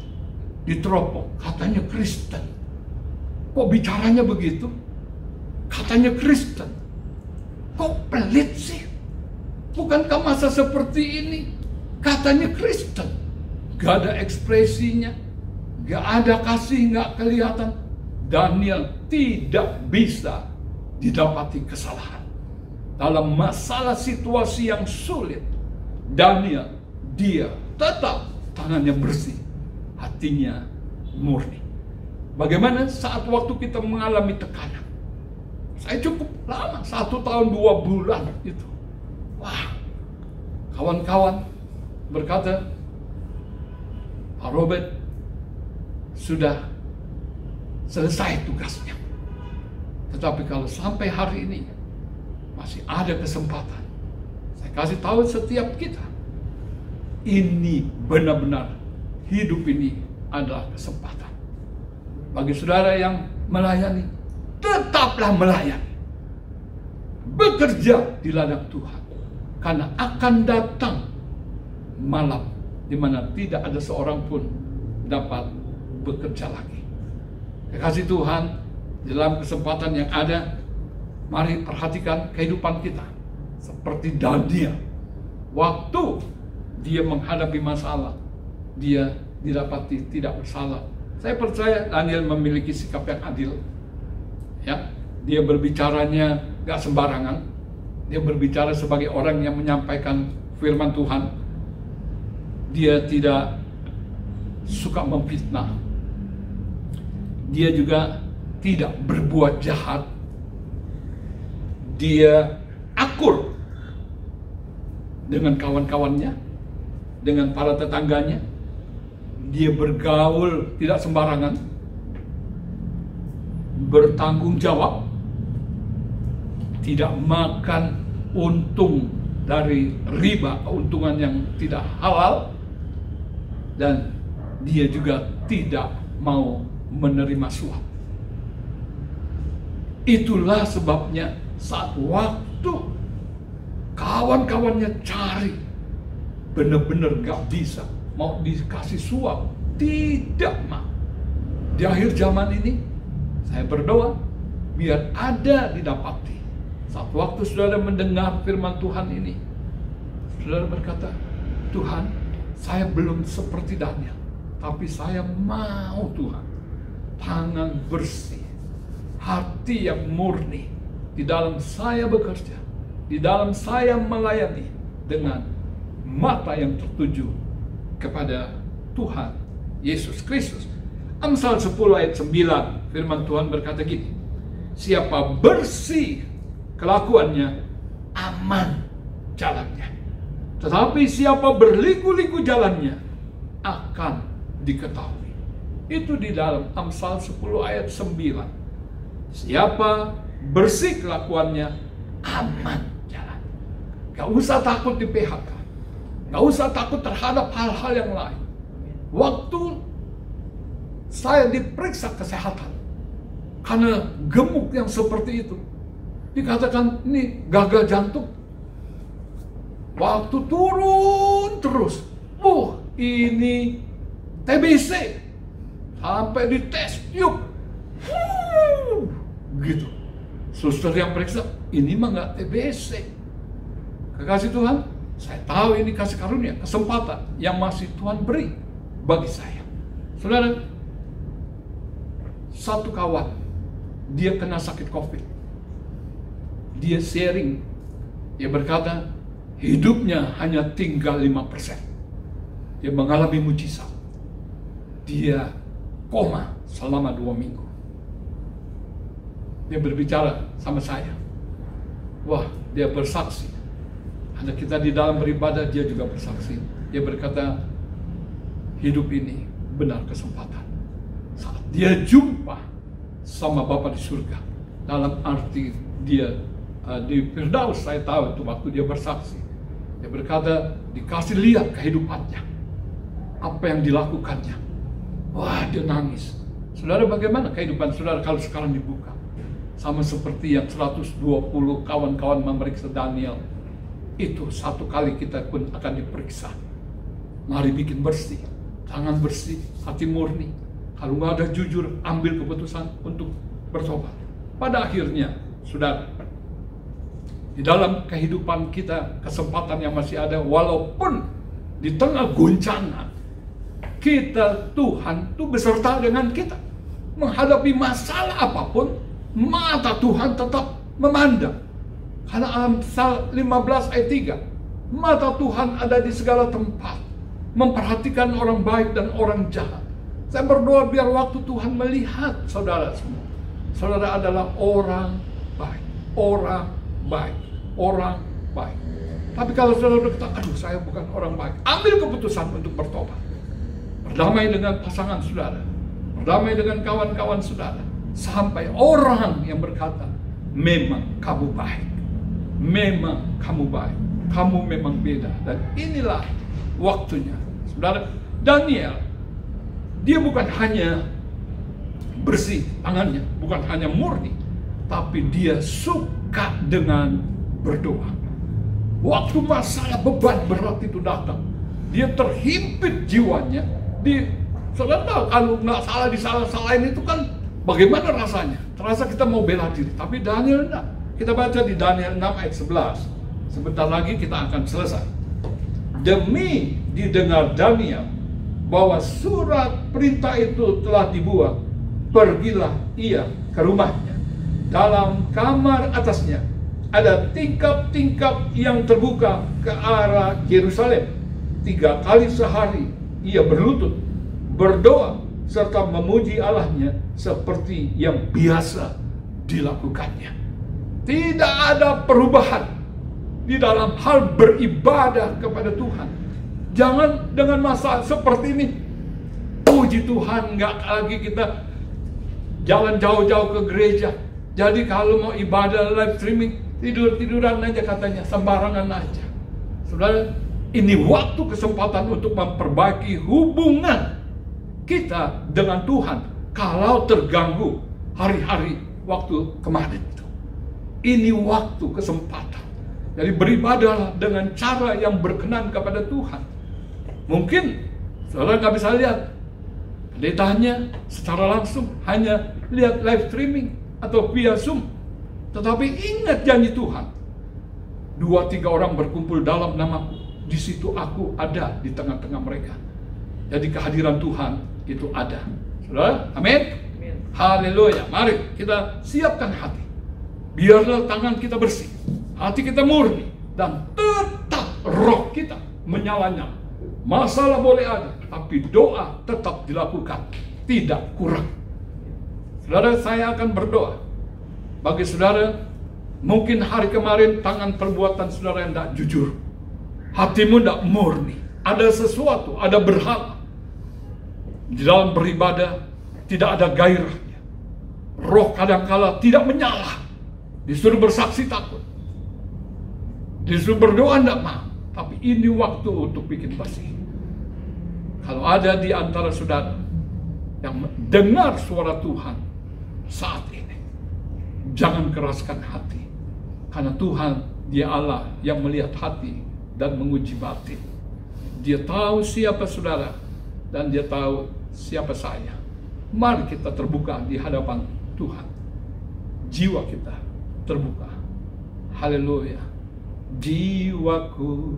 Diteropong, katanya Kristen. Kok bicaranya begitu? Katanya Kristen. Kok pelit sih? Bukankah masa seperti ini? Katanya Kristen. Gak ada ekspresinya. Gak ada kasih, gak kelihatan. Daniel tidak bisa didapati kesalahan. Dalam masalah situasi yang sulit, Daniel, dia tetap tangannya bersih, hatinya murni. Bagaimana saat waktu kita mengalami tekanan? Saya cukup lama, 1 tahun 2 bulan itu. Wah, kawan-kawan berkata, Pak Robert sudah selesai tugasnya. Tetapi kalau sampai hari ini masih ada kesempatan, saya kasih tahu setiap kita, ini benar-benar hidup ini adalah kesempatan. Bagi saudara yang melayani, tetaplah melayani. Bekerja di ladang Tuhan. Karena akan datang malam di mana tidak ada seorang pun dapat bekerja lagi. Kekasih Tuhan, dalam kesempatan yang ada, mari perhatikan kehidupan kita. Seperti Daniel. Waktu dia menghadapi masalah, dia didapati tidak bersalah. Saya percaya Daniel memiliki sikap yang adil. Ya, dia berbicaranya gak sembarangan. Dia berbicara sebagai orang yang menyampaikan firman Tuhan. Dia tidak suka memfitnah. Dia juga tidak berbuat jahat. Dia akur dengan kawan-kawannya, dengan para tetangganya. Dia bergaul tidak sembarangan, bertanggung jawab, tidak makan untung dari riba, keuntungan yang tidak halal, dan dia juga tidak mau menerima suap. Itulah sebabnya saat waktu kawan-kawannya cari, benar-benar gak bisa, mau dikasih suap, tidak mau. Di akhir zaman ini, saya berdoa, biar ada didapati. Saat waktu saudara mendengar firman Tuhan ini, saudara berkata, Tuhan, saya belum seperti Daniel, tapi saya mau Tuhan, tangan bersih, hati yang murni, di dalam saya bekerja, di dalam saya melayani, dengan mata yang tertuju kepada Tuhan Yesus Kristus. Amsal 10 ayat 9, firman Tuhan berkata gini, siapa bersih kelakuannya, aman jalannya. Tetapi siapa berliku-liku jalannya, akan diketahui. Itu di dalam Amsal 10 ayat 9. Siapa bersih kelakuannya, aman jalan. Gak usah takut di PHK. Gak usah takut terhadap hal-hal yang lain. Waktu saya diperiksa kesehatan, karena gemuk yang seperti itu, dikatakan ini gagal jantung. Waktu turun terus, ini TBC, sampai dites, yuk, gitu. Suster yang periksa, ini mah nggak TBC. Kekasih Tuhan, saya tahu ini kasih karunia, kesempatan yang masih Tuhan beri bagi saya. Saudara, satu kawan, dia kena sakit COVID. dia sharing. Dia berkata, hidupnya hanya tinggal 5%. Dia mengalami mujizat. Dia koma selama 2 minggu. Dia berbicara sama saya. Wah, dia bersaksi. Ada kita di dalam beribadah, dia juga bersaksi. Dia berkata, hidup ini benar kesempatan. Saat dia jumpa sama Bapa di surga, dalam arti dia di Firdaus, saya tahu itu waktu dia bersaksi. Dia berkata, dikasih lihat kehidupannya, apa yang dilakukannya. Wah, dia nangis. Saudara, bagaimana kehidupan saudara kalau sekarang dibuka? Sama seperti yang 120 kawan-kawan memeriksa Daniel. Itu satu kali kita pun akan diperiksa. Mari bikin bersih, tangan bersih, hati murni. Kalau nggak ada jujur, ambil keputusan untuk bertobat. Pada akhirnya, saudara, di dalam kehidupan kita, kesempatan yang masih ada, walaupun di tengah goncangan, kita, Tuhan itu beserta dengan kita. Menghadapi masalah apapun, mata Tuhan tetap memandang. Karena Amsal 15 ayat 3, mata Tuhan ada di segala tempat, memperhatikan orang baik dan orang jahat. Saya berdoa biar waktu Tuhan melihat saudara semua, saudara adalah orang baik, orang baik, orang baik. Tapi kalau saudara berkata, aduh saya bukan orang baik, ambil keputusan untuk bertobat. Berdamai dengan pasangan saudara, berdamai dengan kawan-kawan saudara, sampai orang yang berkata, memang kamu baik, memang kamu baik, kamu memang beda. Dan inilah waktunya. Saudara, Daniel, dia bukan hanya bersih tangannya, bukan hanya murni, tapi dia suka dengan berdoa. Waktu masalah beban berat itu datang, dia terhimpit jiwanya. Saudara tahu, kalau nggak salah disalah-salahin itu kan bagaimana rasanya? Terasa kita mau bela diri. Tapi Daniel enggak. Kita baca di Daniel 6 ayat 11. Sebentar lagi kita akan selesai. Demi didengar Daniel bahwa surat perintah itu telah dibuat, pergilah ia ke rumahnya. Dalam kamar atasnya ada tingkap-tingkap yang terbuka ke arah Yerusalem. 3 kali sehari ia berlutut, berdoa, serta memuji Allahnya seperti yang biasa dilakukannya. Tidak ada perubahan di dalam hal beribadah kepada Tuhan. Jangan dengan masa seperti ini, puji Tuhan, nggak lagi kita jalan jauh-jauh ke gereja. Jadi kalau mau ibadah live streaming, tidur-tiduran aja katanya, sembarangan aja. Saudara, ini waktu kesempatan untuk memperbaiki hubungan kita dengan Tuhan kalau terganggu hari-hari waktu kemarin itu. Ini waktu kesempatan. Jadi beribadahlah dengan cara yang berkenan kepada Tuhan. Mungkin saudara nggak bisa lihat pendetanya secara langsung, hanya lihat live streaming atau via Zoom. Tetapi ingat janji Tuhan, 2-3 orang berkumpul dalam namaku, di situ aku ada di tengah-tengah mereka. Jadi kehadiran Tuhan itu ada. Saudara, amin? Haleluya. Mari kita siapkan hati. Biarlah tangan kita bersih, hati kita murni, dan tetap roh kita menyala-nyala. Masalah boleh ada, tapi doa tetap dilakukan, tidak kurang. Saudara, saya akan berdoa. Bagi saudara, mungkin hari kemarin tangan perbuatan saudara yang tidak jujur, hatimu tidak murni, ada sesuatu, ada berhala. Di dalam beribadah tidak ada gairahnya. Roh kadangkala tidak menyala. Disuruh bersaksi takut, disuruh berdoa tidak mau. Tapi ini waktu untuk bikin bersih. Kalau ada di antara saudara yang dengar suara Tuhan saat ini, jangan keraskan hati. Karena Tuhan, Dia Allah yang melihat hati dan menguji batin. Dia tahu siapa saudara dan Dia tahu siapa saya. Mari kita terbuka di hadapan Tuhan. Jiwa kita terbuka. Haleluya. Jiwaku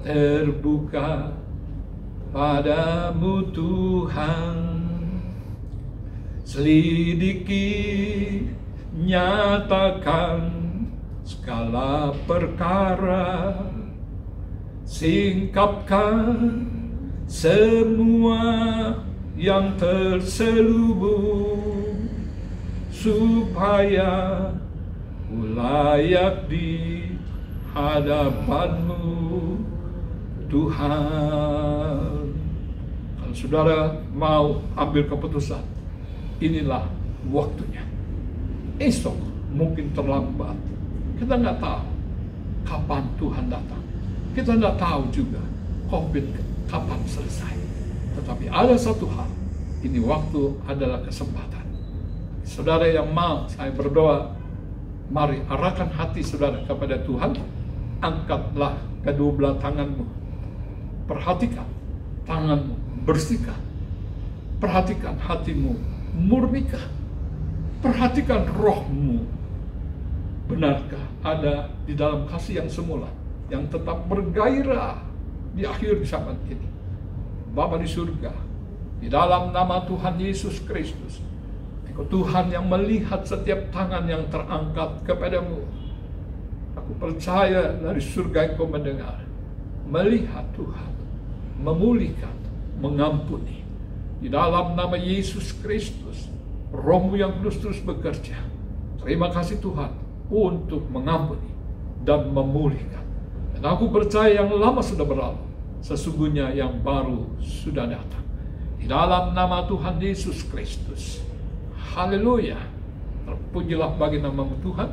terbuka padamu Tuhan. Selidiki, nyatakan segala perkara, singkapkan semua yang terselubung, supaya layak di hadapan-Mu, Tuhan. Kalau saudara mau ambil keputusan, inilah waktunya. Esok mungkin terlambat. Kita nggak tahu kapan Tuhan datang. Kita nggak tahu juga COVID kapan selesai. Tetapi ada satu hal, ini waktu adalah kesempatan. Saudara yang mau, saya berdoa, mari arahkan hati saudara kepada Tuhan. Angkatlah kedua belah tanganmu. Perhatikan tanganmu, bersihkan. Perhatikan hatimu, murnikan. Perhatikan rohmu. Benarkah ada di dalam kasih yang semula, yang tetap bergairah di akhir zaman ini? Bapa di surga, di dalam nama Tuhan Yesus Kristus, Engkau Tuhan yang melihat setiap tangan yang terangkat kepadamu. Aku percaya dari surga Engkau mendengar, melihat Tuhan, memulihkan, mengampuni. Di dalam nama Yesus Kristus, Roh-Mu yang kudus terus bekerja. Terima kasih Tuhan untuk mengampuni dan memulihkan. Dan aku percaya yang lama sudah berlalu, sesungguhnya yang baru sudah datang. Di dalam nama Tuhan Yesus Kristus. Haleluya. Terpujilah bagi nama-Mu Tuhan.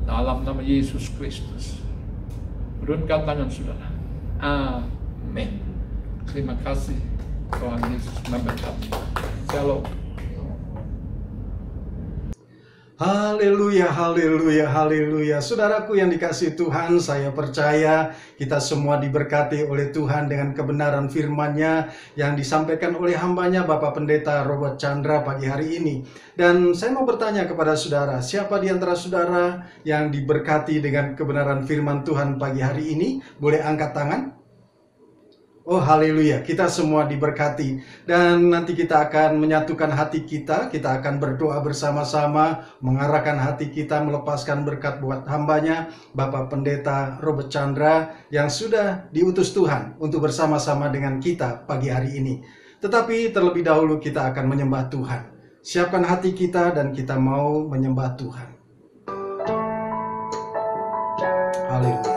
Dalam nama Yesus Kristus. Turunkan tangan saudara. Amin. Terima kasih. Tuhan Yesus memberkati. Shalom. Haleluya, haleluya, haleluya. Saudaraku yang dikasihi Tuhan, saya percaya kita semua diberkati oleh Tuhan dengan kebenaran firman-Nya yang disampaikan oleh hambanya Bapak Pendeta Robert Chandra pagi hari ini. Dan saya mau bertanya kepada saudara, siapa di antara saudara yang diberkati dengan kebenaran firman Tuhan pagi hari ini? Boleh angkat tangan? Oh haleluya, kita semua diberkati. Dan nanti kita akan menyatukan hati kita akan berdoa bersama-sama, mengarahkan hati kita, melepaskan berkat buat hambanya Bapak Pendeta Robert Chandra yang sudah diutus Tuhan untuk bersama-sama dengan kita pagi hari ini. Tetapi terlebih dahulu kita akan menyembah Tuhan. Siapkan hati kita dan kita mau menyembah Tuhan. Haleluya.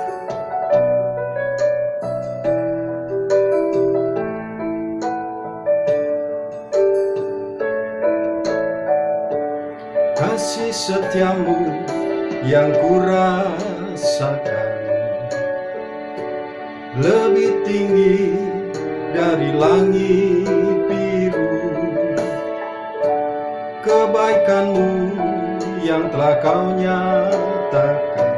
Kasih setiamu yang kurasakan lebih tinggi dari langit biru. Kebaikanmu yang telah Kau nyatakan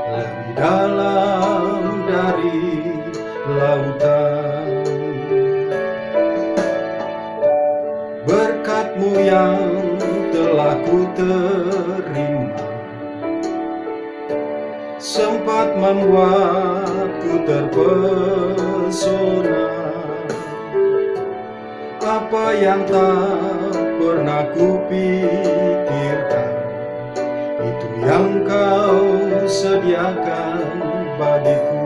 lebih dalam dari lautan. Berkat-Mu yang telah ku terima sempat membuatku terpesona. Apa yang tak pernah ku pikirkan, itu yang Kau sediakan bagiku.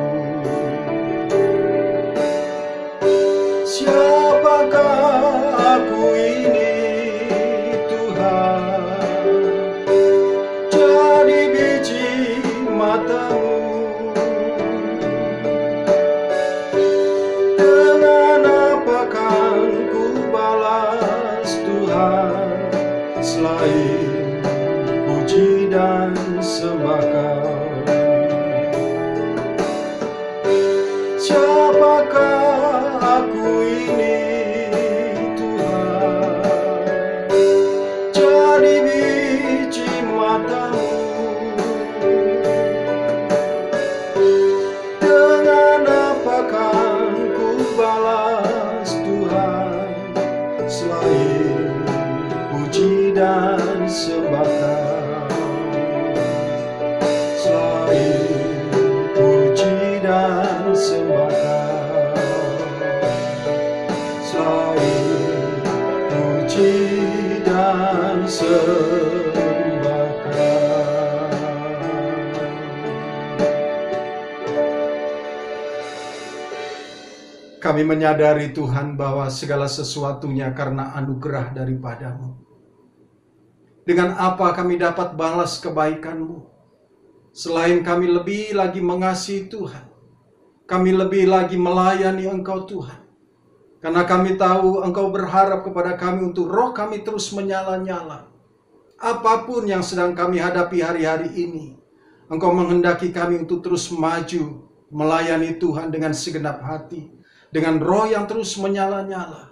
Siapakah aku ini? Jadi biji mata-Mu, dengan apa kan ku balas Tuhan selain puji dan sembah Kau? Siapakah aku ini Tuhan? Jadi biji mata-Mu, dengan apakan ku balas Tuhan selain puji dan sembah Kau? Selain puji dan sembah Kau, selain puji dan sembah Kau. Kami menyadari Tuhan bahwa segala sesuatunya karena anugerah daripada-Mu. Dengan apa kami dapat balas kebaikan-Mu? Selain kami lebih lagi mengasihi Tuhan, kami lebih lagi melayani Engkau Tuhan. Karena kami tahu Engkau berharap kepada kami untuk roh kami terus menyala-nyala. Apapun yang sedang kami hadapi hari-hari ini, Engkau menghendaki kami untuk terus maju, melayani Tuhan dengan segenap hati, dengan roh yang terus menyala-nyala.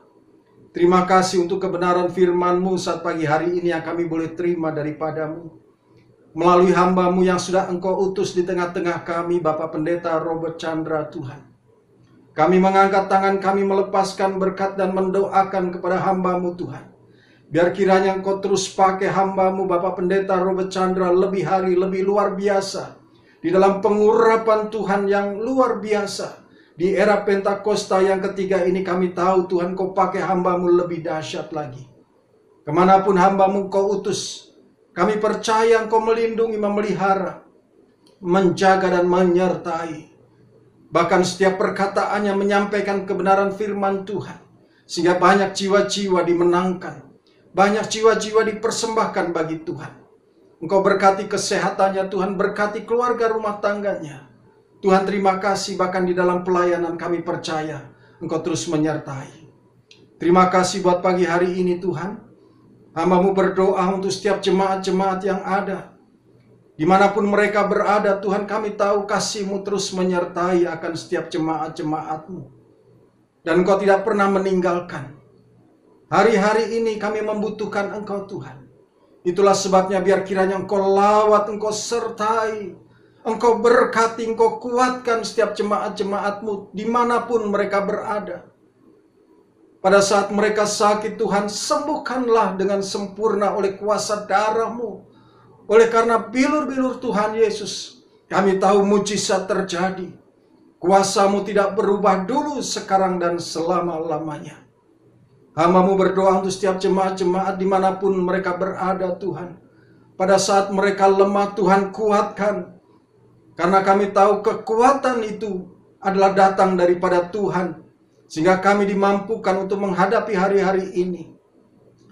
Terima kasih untuk kebenaran firman-Mu saat pagi hari ini yang kami boleh terima daripada-Mu. Melalui hamba-Mu yang sudah Engkau utus di tengah-tengah kami, Bapak Pendeta Robert Chandra Tuhan. Kami mengangkat tangan kami melepaskan berkat dan mendoakan kepada hamba-Mu Tuhan. Biar kiranya Engkau terus pakai hamba-Mu Bapak Pendeta Robert Chandra lebih hari, lebih luar biasa. Di dalam pengurapan Tuhan yang luar biasa. Di era Pentakosta yang ketiga ini kami tahu Tuhan Kau pakai hamba-Mu lebih dahsyat lagi. Kemanapun hamba-Mu Kau utus, kami percaya Engkau melindungi, memelihara, menjaga dan menyertai. Bahkan setiap perkataannya menyampaikan kebenaran firman Tuhan. Sehingga banyak jiwa-jiwa dimenangkan. Banyak jiwa-jiwa dipersembahkan bagi Tuhan. Engkau berkati kesehatannya Tuhan, berkati keluarga rumah tangganya. Tuhan terima kasih bahkan di dalam pelayanan kami percaya Engkau terus menyertai. Terima kasih buat pagi hari ini Tuhan. Hamba-Mu berdoa untuk setiap jemaat-jemaat yang ada. Dimanapun mereka berada Tuhan kami tahu kasih-Mu terus menyertai akan setiap jemaat-jemaat-Mu. Dan Engkau tidak pernah meninggalkan. Hari-hari ini kami membutuhkan Engkau Tuhan. Itulah sebabnya biar kiranya Engkau lawat, Engkau sertai. Engkau berkati, Engkau kuatkan setiap jemaat-jemaat-Mu dimanapun mereka berada. Pada saat mereka sakit Tuhan, sembuhkanlah dengan sempurna oleh kuasa darah-Mu. Oleh karena bilur-bilur Tuhan Yesus, kami tahu mujizat terjadi. Kuasa-Mu tidak berubah dulu, sekarang, dan selama-lamanya. Hamba-Mu berdoa untuk setiap jemaat-jemaat dimanapun mereka berada Tuhan. Pada saat mereka lemah Tuhan kuatkan. Karena kami tahu kekuatan itu adalah datang daripada Tuhan. Sehingga kami dimampukan untuk menghadapi hari-hari ini.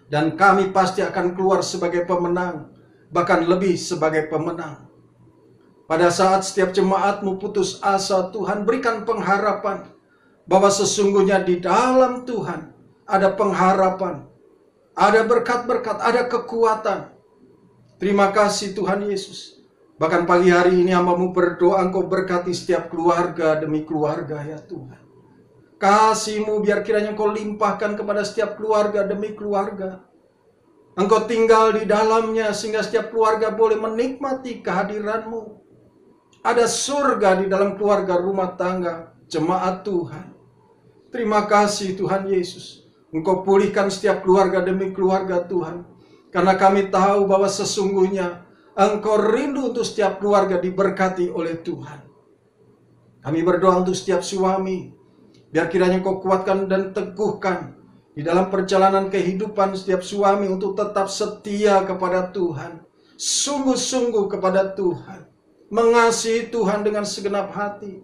Dan kami pasti akan keluar sebagai pemenang. Bahkan lebih sebagai pemenang. Pada saat setiap jemaat-Mu putus asa Tuhan berikan pengharapan. Bahwa sesungguhnya di dalam Tuhan ada pengharapan. Ada berkat-berkat, ada kekuatan. Terima kasih Tuhan Yesus. Bahkan pagi hari ini hamba-Mu berdoa Engkau berkati setiap keluarga demi keluarga ya Tuhan. Kasih-Mu biar kiranya Engkau limpahkan kepada setiap keluarga demi keluarga. Engkau tinggal di dalamnya sehingga setiap keluarga boleh menikmati kehadiran-Mu. Ada surga di dalam keluarga rumah tangga jemaat Tuhan. Terima kasih Tuhan Yesus. Engkau pulihkan setiap keluarga demi keluarga Tuhan. Karena kami tahu bahwa sesungguhnya Engkau rindu untuk setiap keluarga diberkati oleh Tuhan. Kami berdoa untuk setiap suami. Biar kiranya Engkau kuatkan dan teguhkan di dalam perjalanan kehidupan setiap suami untuk tetap setia kepada Tuhan. Sungguh-sungguh kepada Tuhan. Mengasihi Tuhan dengan segenap hati.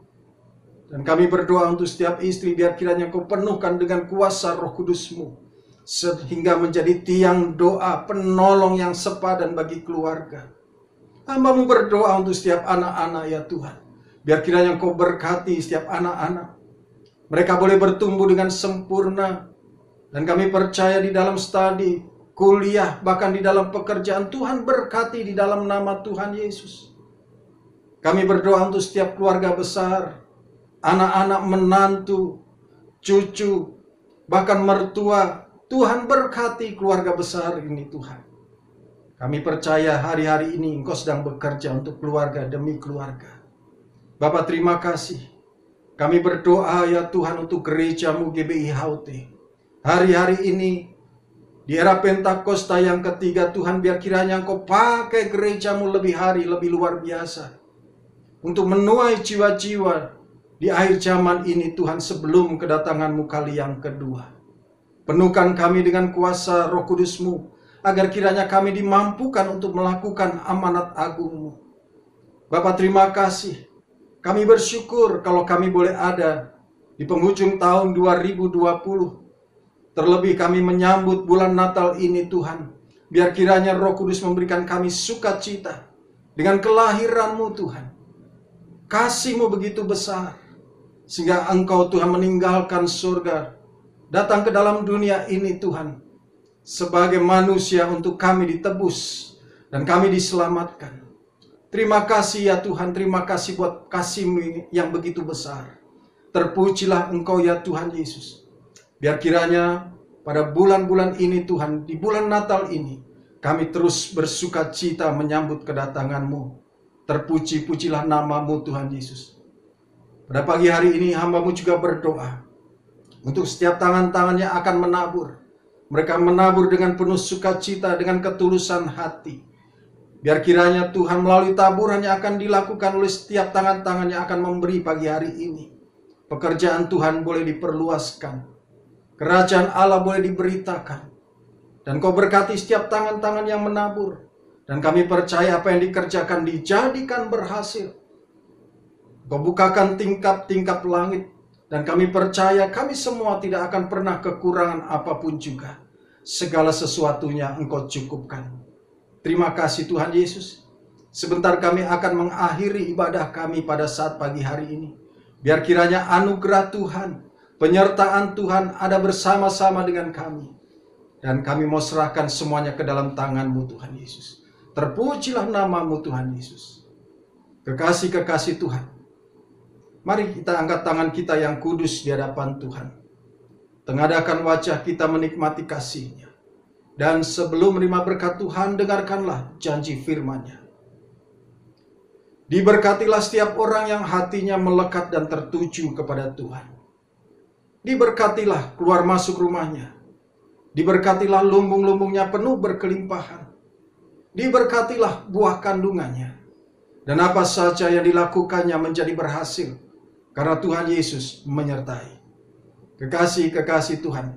Dan kami berdoa untuk setiap istri biar kiranya Engkau penuhkan dengan kuasa Roh Kudus-Mu. Sehingga menjadi tiang doa penolong yang sepadan bagi keluarga. Hamba-Mu berdoa untuk setiap anak-anak ya Tuhan. Biar kiranya Engkau berkati setiap anak-anak. Mereka boleh bertumbuh dengan sempurna. Dan kami percaya di dalam studi, kuliah, bahkan di dalam pekerjaan Tuhan berkati di dalam nama Tuhan Yesus. Kami berdoa untuk setiap keluarga besar. Anak-anak, menantu, cucu, bahkan mertua. Tuhan berkati keluarga besar ini Tuhan. Kami percaya hari-hari ini Engkau sedang bekerja untuk keluarga demi keluarga. Bapa terima kasih. Kami berdoa ya Tuhan untuk gereja-Mu GBI Haute. Hari-hari ini di era Pentakosta yang ketiga Tuhan biar kiranya Engkau pakai gereja-Mu lebih hari, lebih luar biasa. Untuk menuai jiwa-jiwa di akhir zaman ini Tuhan sebelum kedatangan-Mu kali yang kedua. Penuhkan kami dengan kuasa Roh Kudus-Mu. Agar kiranya kami dimampukan untuk melakukan amanat agung-Mu. Bapa terima kasih. Kami bersyukur kalau kami boleh ada di penghujung tahun 2020. Terlebih kami menyambut bulan Natal ini Tuhan. Biar kiranya Roh Kudus memberikan kami sukacita dengan kelahiran-Mu Tuhan. Kasih-Mu begitu besar, sehingga Engkau Tuhan meninggalkan surga, datang ke dalam dunia ini Tuhan, sebagai manusia untuk kami ditebus dan kami diselamatkan. Terima kasih ya Tuhan, terima kasih buat kasih-Mu yang begitu besar. Terpujilah Engkau ya Tuhan Yesus. Biar kiranya pada bulan-bulan ini Tuhan, di bulan Natal ini, kami terus bersuka cita menyambut kedatangan-Mu. Terpuji-pujilah nama-Mu Tuhan Yesus. Pada pagi hari ini hamba-Mu juga berdoa untuk setiap tangan-tangan yang akan menabur. Mereka menabur dengan penuh sukacita, dengan ketulusan hati. Biar kiranya Tuhan melalui taburan yang akan dilakukan oleh setiap tangan-tangan yang akan memberi pagi hari ini, pekerjaan Tuhan boleh diperluaskan. Kerajaan Allah boleh diberitakan. Dan Kau berkati setiap tangan-tangan yang menabur. Dan kami percaya apa yang dikerjakan dijadikan berhasil. Kau bukakan tingkap-tingkap langit. Dan kami percaya kami semua tidak akan pernah kekurangan apapun juga. Segala sesuatunya Engkau cukupkan. Terima kasih Tuhan Yesus. Sebentar kami akan mengakhiri ibadah kami pada saat pagi hari ini. Biar kiranya anugerah Tuhan, penyertaan Tuhan ada bersama-sama dengan kami. Dan kami mau serahkan semuanya ke dalam tangan-Mu Tuhan Yesus. Terpujilah nama-Mu Tuhan Yesus. Kekasih-kekasih Tuhan, mari kita angkat tangan kita yang kudus di hadapan Tuhan. Tengadakan wajah kita menikmati kasih-Nya. Dan sebelum menerima berkat Tuhan, dengarkanlah janji firman-Nya. Diberkatilah setiap orang yang hatinya melekat dan tertuju kepada Tuhan. Diberkatilah keluar masuk rumahnya. Diberkatilah lumbung-lumbungnya penuh berkelimpahan. Diberkatilah buah kandungannya. Dan apa saja yang dilakukannya menjadi berhasil. Karena Tuhan Yesus menyertai. Kekasih-kekasih Tuhan,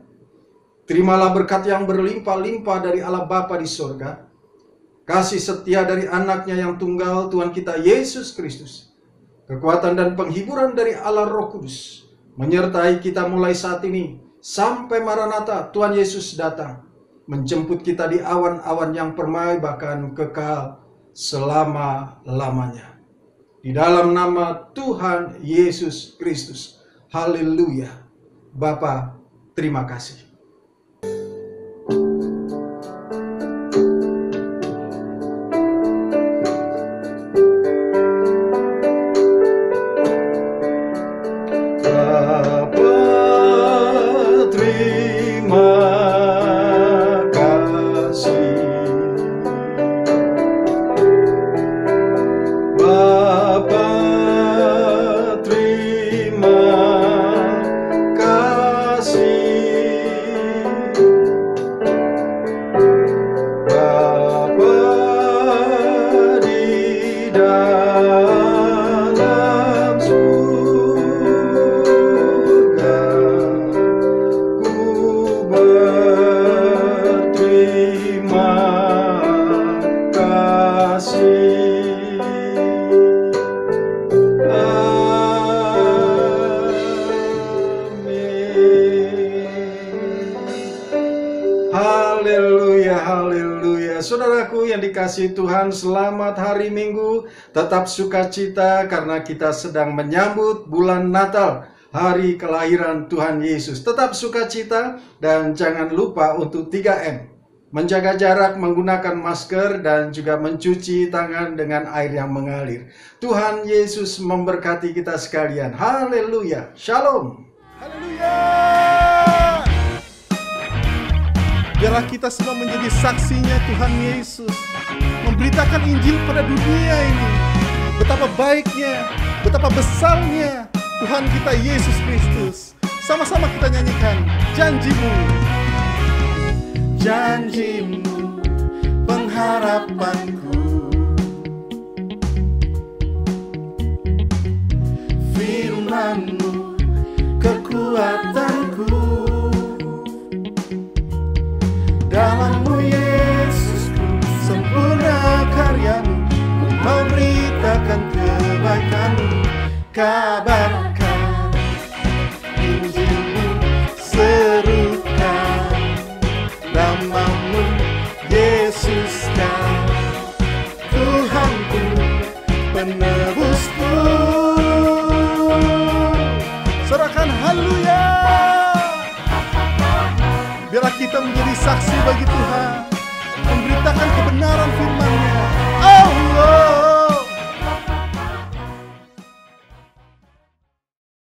terimalah berkat yang berlimpah-limpah dari Allah Bapa di sorga. Kasih setia dari anaknya yang tunggal Tuhan kita Yesus Kristus. Kekuatan dan penghiburan dari Allah Roh Kudus menyertai kita mulai saat ini sampai Maranatha Tuhan Yesus datang menjemput kita di awan-awan yang permai bahkan kekal selama-lamanya. Di dalam nama Tuhan Yesus Kristus. Haleluya. Bapa, terima kasih. Saudaraku yang dikasihi Tuhan, selamat hari Minggu. Tetap sukacita karena kita sedang menyambut bulan Natal, hari kelahiran Tuhan Yesus. Tetap sukacita dan jangan lupa untuk 3M. Menjaga jarak, menggunakan masker, dan juga mencuci tangan dengan air yang mengalir. Tuhan Yesus memberkati kita sekalian. Haleluya. Shalom. Haleluya. Biarlah kita semua menjadi saksinya Tuhan Yesus, memberitakan Injil pada dunia ini. Betapa baiknya, betapa besarnya Tuhan kita Yesus Kristus. Sama-sama kita nyanyikan janji-Mu. Janji-Mu, pengharapanku, firman-Mu, kekuatanku. Dalam-Mu Yesusku, sempurna karya-Mu, ku mau beritakan kebaikan-Mu. Kabarkan katakan haleluya. Biarlah kita menjadi saksi bagi Tuhan, memberitakan kebenaran firman